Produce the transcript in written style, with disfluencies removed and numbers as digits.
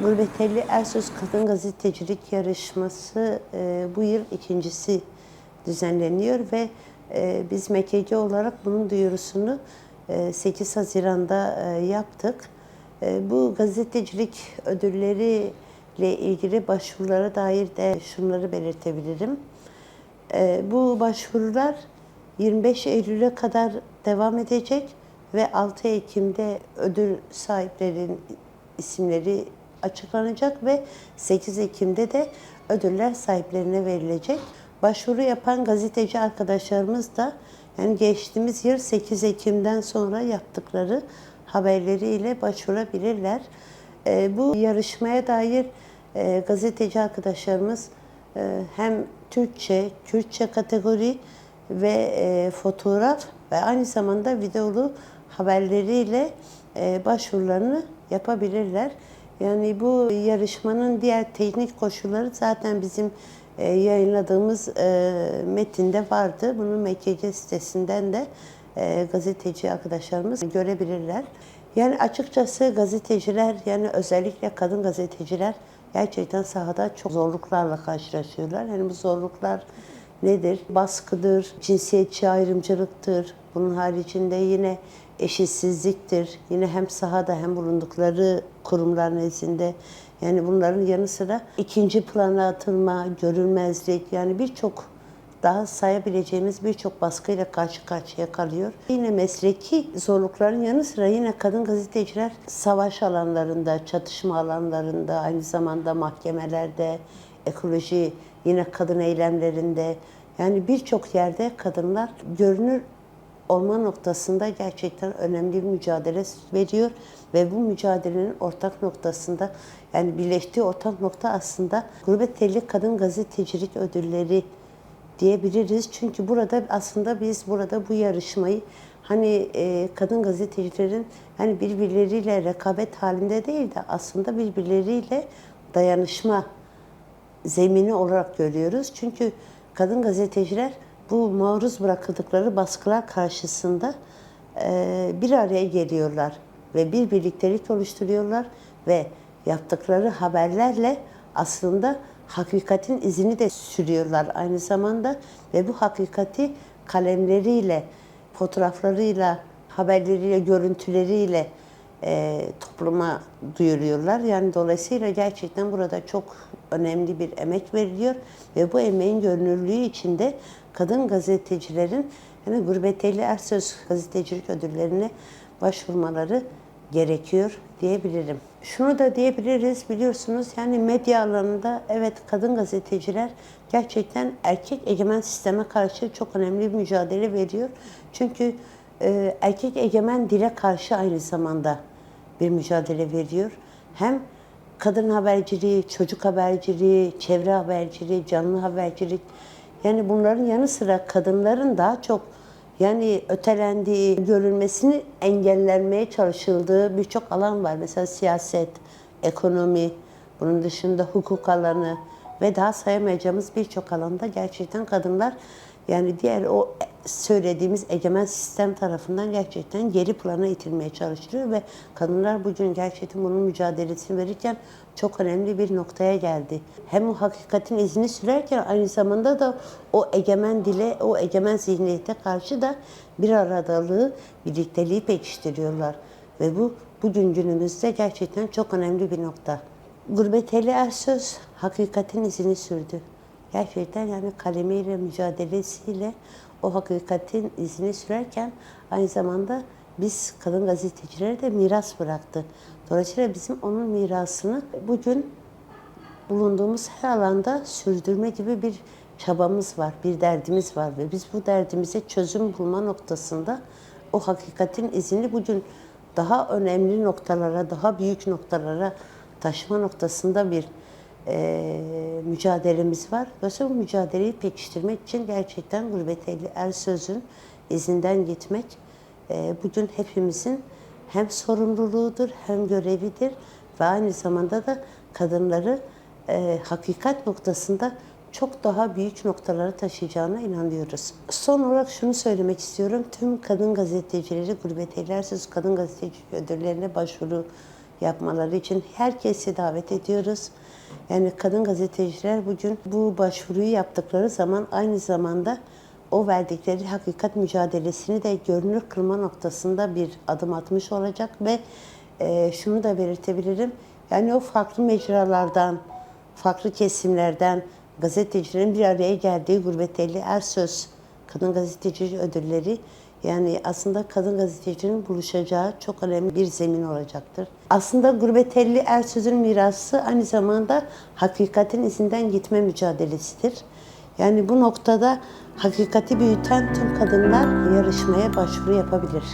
Gurbeteli Ersöz Kadın Gazetecilik Yarışması bu yıl ikincisi düzenleniyor ve biz MKC olarak bunun duyurusunu 8 Haziran'da yaptık. Bu gazetecilik ödülleri ile ilgili başvurulara dair de şunları belirtebilirim. Bu başvurular 25 Eylül'e kadar devam edecek ve 6 Ekim'de ödül sahiplerinin isimleri açıklanacak ve 8 Ekim'de de ödüller sahiplerine verilecek. Başvuru yapan gazeteci arkadaşlarımız da yani geçtiğimiz yıl 8 Ekim'den sonra yaptıkları haberleriyle başvurabilirler. Bu yarışmaya dair gazeteci arkadaşlarımız hem Türkçe, Kürtçe kategori ve fotoğraf ve aynı zamanda videolu haberleriyle başvurularını yapabilirler. Yani bu yarışmanın diğer teknik koşulları zaten bizim yayınladığımız metinde vardı. Bunu MKC sitesinden de gazeteci arkadaşlarımız görebilirler. Yani açıkçası gazeteciler, yani özellikle kadın gazeteciler gerçekten sahada çok zorluklarla karşılaşıyorlar. Yani bu zorluklar nedir? Baskıdır, cinsiyetçi ayrımcılıktır. Bunun haricinde yine eşitsizliktir. Yine hem sahada hem bulundukları kurumlar nezdinde. Yani bunların yanı sıra ikinci plana atılma, görülmezlik, yani birçok daha sayabileceğimiz birçok baskıyla karşı karşıya kalıyor. Yine mesleki zorlukların yanı sıra yine kadın gazeteciler savaş alanlarında, çatışma alanlarında, aynı zamanda mahkemelerde, ekoloji, yine kadın eylemlerinde, yani birçok yerde kadınlar görünür olma noktasında gerçekten önemli bir mücadele veriyor ve bu mücadelenin ortak noktasında, yani birleştiği ortak nokta aslında Gurbeteli Kadın Gazetecilik Ödülleri diyebiliriz. Çünkü burada aslında biz burada bu yarışmayı kadın gazetecilerin hani birbirleriyle rekabet halinde değil de aslında birbirleriyle dayanışma zemini olarak görüyoruz. Çünkü kadın gazeteciler bu maruz bırakıldıkları baskılar karşısında bir araya geliyorlar ve bir birliktelik oluşturuyorlar ve yaptıkları haberlerle aslında hakikatin izini de sürüyorlar aynı zamanda ve bu hakikati kalemleriyle, fotoğraflarıyla, haberleriyle, görüntüleriyle topluma duyuruyorlar. Yani dolayısıyla gerçekten burada çok önemli bir emek veriliyor ve bu emeğin görünürlüğü içinde kadın gazetecilerin yani Gurbeteli Ersöz Gazetecilik Ödülleri'ne başvurmaları gerekiyor diyebilirim. Şunu da diyebiliriz, biliyorsunuz yani medya alanında evet kadın gazeteciler gerçekten erkek egemen sisteme karşı çok önemli bir mücadele veriyor. Çünkü erkek egemen dile karşı aynı zamanda bir mücadele veriyor. Hem kadın haberciliği, çocuk haberciliği, çevre haberciliği, canlı habercilik, yani bunların yanı sıra kadınların daha çok yani ötelendiği, görülmesini engellenmeye çalışıldığı birçok alan var. Mesela siyaset, ekonomi, bunun dışında hukuk alanı ve daha sayamayacağımız birçok alanda gerçekten kadınlar yani diğer o söylediğimiz egemen sistem tarafından gerçekten geri plana itilmeye çalışılıyor ve kadınlar bugün gerçekten bunun mücadelesini verirken çok önemli bir noktaya geldi. Hem o hakikatin izini sürerken aynı zamanda da o egemen dile, o egemen zihniyete karşı da bir aradalığı, birlikteliği pekiştiriyorlar. Ve bu bugün günümüzde gerçekten çok önemli bir nokta. Gurbeteli Ersöz hakikatin izini sürdü. Gerçekten yani kalemiyle, mücadelesiyle o hakikatin izini sürerken aynı zamanda biz kadın gazetecilere de miras bıraktı. Dolayısıyla bizim onun mirasını bugün bulunduğumuz her alanda sürdürme gibi bir çabamız var, bir derdimiz var ve biz bu derdimize çözüm bulma noktasında o hakikatin izini bugün daha önemli noktalara, daha büyük noktalara taşıma noktasında bir mücadelemiz var. Dolayısıyla bu mücadeleyi pekiştirmek için gerçekten Gurbeteli Ersöz'ün izinden gitmek bugün hepimizin hem sorumluluğudur hem görevidir ve aynı zamanda da kadınları hakikat noktasında çok daha büyük noktalara taşıyacağına inanıyoruz. Son olarak şunu söylemek istiyorum. Tüm kadın gazetecileri Gurbeteli Ersöz Kadın Gazetecilik Ödülleri'ne başvuru yapmaları için herkesi davet ediyoruz. Yani kadın gazeteciler bugün bu başvuruyu yaptıkları zaman aynı zamanda o verdikleri hakikat mücadelesini de görünür kılma noktasında bir adım atmış olacak ve şunu da belirtebilirim. Yani o farklı mecralardan, farklı kesimlerden gazetecilerin bir araya geldiği Gurbeteli Ersöz Kadın Gazeteci Ödülleri, yani aslında kadın gazetecinin buluşacağı çok önemli bir zemin olacaktır. Aslında Gurbeteli Ersöz'ün mirası aynı zamanda hakikatin izinden gitme mücadelesidir. Yani bu noktada hakikati büyüten tüm kadınlar yarışmaya başvuru yapabilir.